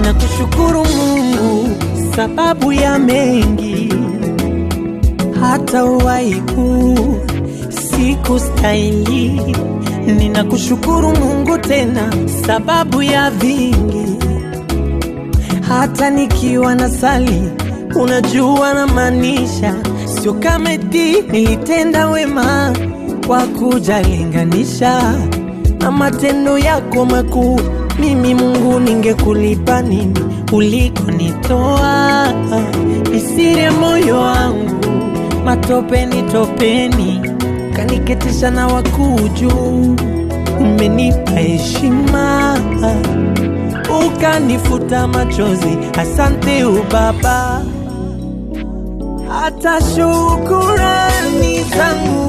Ninakushukuru Mungu sababu ya mengi, hata waiku siku stahili. Ninakushukuru Mungu tena sababu ya vingi, hata nikiwa na sali unajua na maanisha. Sio kama eti nilitenda wema kwa kujalinganisha na matendo yako makuu. Mimi Mungu ningekulipa nini ulikonitoa? Nisire moyo wangu matopeni topeni, kaniketisha na wakuu juu. Umenipa heshima, ukanifuta machozi. Asante Baba, hata shukurani zangu